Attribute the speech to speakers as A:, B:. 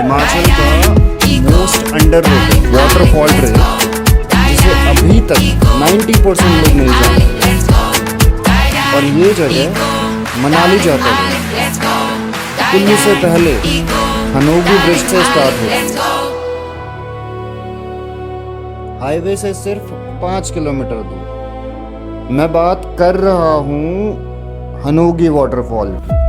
A: हिमाचल का most underrated waterfall trail, जिसे अभी तक 90% लोग नहीं जानते। और ये जगह मनाली जाता है कुल्लू से पहले हनोगी ब्रिज से स्टार्ट होता है, हाईवे से सिर्फ 5 किलोमीटर दूर। मैं बात कर रहा हूँ हनोगी वाटरफॉल की।